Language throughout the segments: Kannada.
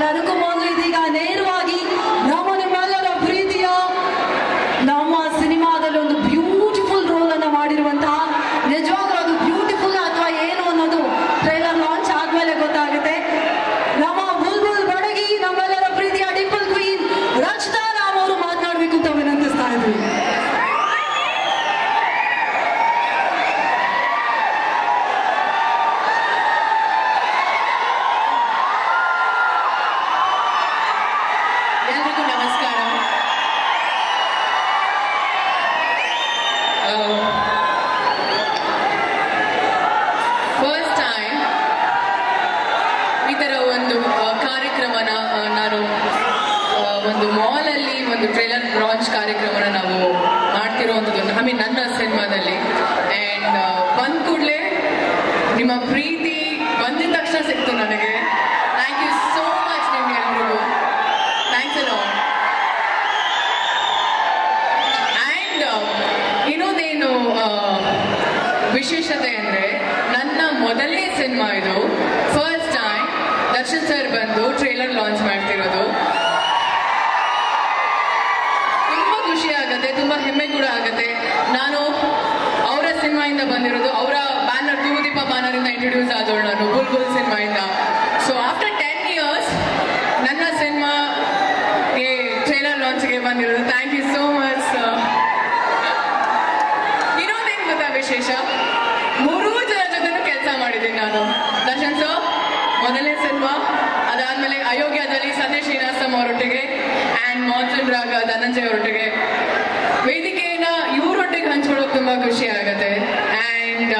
ಅದಕ್ಕೂ ಮೊದಲು ಇದೀಗ ನೇರವಾಗಿ ನಮ್ಮ ನಿಮ್ಮೆಲ್ಲರ ಪ್ರೀತಿಯ ನಮ್ಮ ಸಿನಿಮಾದಲ್ಲಿ ಒಂದು ಬ್ಯೂಟಿಫುಲ್ ರೋಲ್ ಅನ್ನ ಮಾಡಿರುವಂತಹ, ನಿಜವಾಗ್ಲೂ ಅದು ಬ್ಯೂಟಿಫುಲ್ ಅಥವಾ ಏನು ಅನ್ನೋದು ಟ್ರೈಲರ್ ಲಾಂಚ್ ಆದ್ಮೇಲೆ ಗೊತ್ತಾಗುತ್ತೆ. ನಮ್ಮ ಬುಲ್ಬುಲ್ ಬಡಗಿ, ನಮ್ಮೆಲ್ಲರ ಪ್ರೀತಿಯ ಡಿಂಪಲ್ ಕ್ವೀನ್ ರಚಿತಾ ರಾಮ್ ಅವರು ಮಾತನಾಡಬೇಕು ಅಂತ ವಿನಂತಿಸ್ತಾ ಇದ್ವಿ. ಎಲ್ರಿಗೂ ನಮಸ್ಕಾರ. ಫಸ್ಟ್ ಟೈಮ್ ಈ ತರ ಒಂದು ಕಾರ್ಯಕ್ರಮನ ನಾನು ಒಂದು ಮಾಲ್ ಅಲ್ಲಿ ಒಂದು ಟ್ರೇಲರ್ ಲಾಂಚ್ ಕಾರ್ಯಕ್ರಮನ ನಾವು ಮಾಡ್ತಿರುವಂಥದ್ದು, ನನ್ನ ಸಿನಿಮಾದಲ್ಲಿ. ಅಂಡ್ ಬಂದ ಕೂಡಲೇ ನಿಮ್ಮ ಪ್ರೀತಿ ಬಂದಿದ ತಕ್ಷಣ ಸಿಕ್ತು ನನಗೆ. ಥ್ಯಾಂಕ್ ಯು ಸೋ ಮಚ್ ನಿಮ್ಗೆ ಎಲ್ರಿಗೂ. Thanks a lot. ಅಂಡ್ ಇನ್ನೊಂದೇನು ವಿಶೇಷತೆ ಅಂದ್ರೆ, ನನ್ನ ಮೊದಲನೇ ಸಿನಿಮಾ ಇದು. ಫಸ್ಟ್ ಟೈಮ್ ದರ್ಶನ್ ಸರ್ ಬಂದು ಟ್ರೇಲರ್ ಲಾಂಚ್ ಮಾಡ್ತಿರೋದು. ತುಂಬಾ ಖುಷಿ ಆಗುತ್ತೆ, ತುಂಬಾ ಹೆಮ್ಮೆ ಕೂಡ ಆಗುತ್ತೆ. ನಾನು ಅವರ ಸಿನಿಮಾಯಿಂದ ಬಂದಿರೋದು, ಅವರ ಬ್ಯಾನರ್ ತೂಗುದೀಪ ಬ್ಯಾನರ್ ಇಂದ ಇಂಟ್ರೊಡ್ಯೂಸ್ ಆದವಳು ನಾನು ಬುಲ್ಬುಲ್ ಸಿನಿಮಾಯಿಂದ. ಸೊ ಆಫ್ಟರ್ 10 years ನನ್ನ ಸಿನಿಮಾಗೆ ಟ್ರೇಲರ್ ಲಾಂಚ್ಗೆ ಬಂದಿರೋದು. Thank you so much. ಇನ್ನೊಂದೇನು ಗೊತ್ತಾ ವಿಶೇಷ, 3 ಜನ ಜೊತೆನೂ ಕೆಲಸ ಮಾಡಿದ್ದೀನಿ ನಾನು. ದರ್ಶನ್ ಸರ್ ಮೊದಲನೇ ಸಿನಿಮಾ, ಅದಾದ್ಮೇಲೆ ಅಯೋಗ್ಯದಲ್ಲಿ ಸತೀಶ್ ಶ್ರೀನಿವಾಸಂ ಅವರೊಟ್ಟಿಗೆ, ಅಂಡ್ ಮಾನ್ಸೂನ್ ರಾಗ ಧನಂಜಯ್ ಅವರೊಟ್ಟಿಗೆ. ವೇದಿಕೆಯನ್ನ ಇವರೊಟ್ಟಿಗೆ ಹಂಚ್ಕೊಳ್ಳೋಕೆ ತುಂಬಾ ಖುಷಿ ಆಗುತ್ತೆ. ಅಂಡ್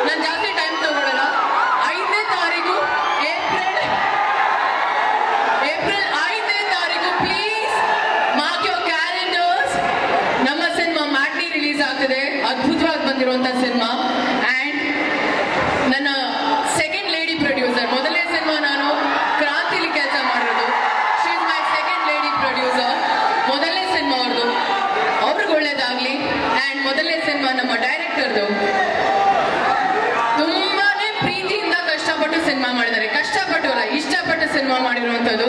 ನಾನು ಜಾಸ್ತಿ ಟೈಮ್ ತಗೊಳ್ಳಲ್ಲ. 5ನೇ ತಾರೀಕು ಏಪ್ರಿಲ್ 5ನೇ ತಾರೀಕು ಪ್ಲೀಸ್ ಮಾರ್ಕ್ ಯೋರ್ ಕ್ಯಾಲೆಂಡರ್ಸ್. ನಮ್ಮ ಸಿನಿಮಾ ಮ್ಯಾಟ್ನಿ ರಿಲೀಸ್ ಆಗ್ತಿದೆ, ಅದ್ಭುತವಾಗಿ ಬಂದಿರುವಂತ ಸಿನಿಮಾ. ಅಂಡ್ ನನ್ನ ಸೆಕೆಂಡ್ ಲೇಡಿ ಪ್ರೊಡ್ಯೂಸರ್, ಮೊದಲನೇ ಸಿನಿಮಾ ನಾನು ಕ್ರಾಂತಿಲಿ ಕೆಲಸ ಮಾಡಿರೋದು. She is my second lady producer. ಮೊದಲನೇ ಸಿನಿಮಾ ಅವ್ರದ್ದು, ಅವ್ರಿಗೆ ಒಳ್ಳೇದಾಗ್ಲಿ. ಅಂಡ್ ಮೊದಲನೇ ಸಿನಿಮಾ ನಮ್ಮ ಡೈರೆಕ್ಟರ್ದು. ತುಂಬಾನೇ ಪ್ರೀತಿಯಿಂದ ಕಷ್ಟಪಟ್ಟು ಸಿನಿಮಾ ಮಾಡಿದ್ದಾರೆ. ಕಷ್ಟಪಟ್ಟು ಅಲ್ಲ, ಇಷ್ಟಪಟ್ಟು ಸಿನಿಮಾ ಮಾಡಿರುವಂಥದ್ದು.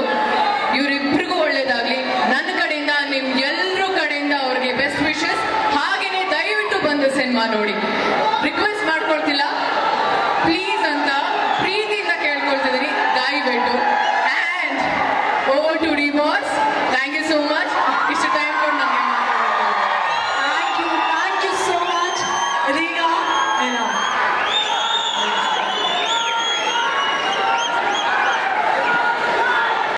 ಇವರಿಬ್ರಿಗೂ ಒಳ್ಳೇದಾಗ್ಲಿ. ನನ್ನ ಕಡೆಯಿಂದ, ನಿಮ್ ಎಲ್ರೂ ಕಡೆಯಿಂದ ಅವ್ರಿಗೆ ಬೆಸ್ಟ್ ವಿಶಸ್. ಹಾಗೇನೆ ದಯವಿಟ್ಟು ಬಂದು ಸಿನಿಮಾ ನೋಡಿ. ರಿಕ್ವೆಸ್ಟ್ ಮಾಡ್ಕೊಳ್ತಿಲ್ಲ, ಪ್ಲೀಸ್ ಅಂತ ಪ್ರೀತಿಯಿಂದ ಕೇಳ್ಕೊಳ್ತಿದ್ದೀನಿ, ದಯವಿಟ್ಟು.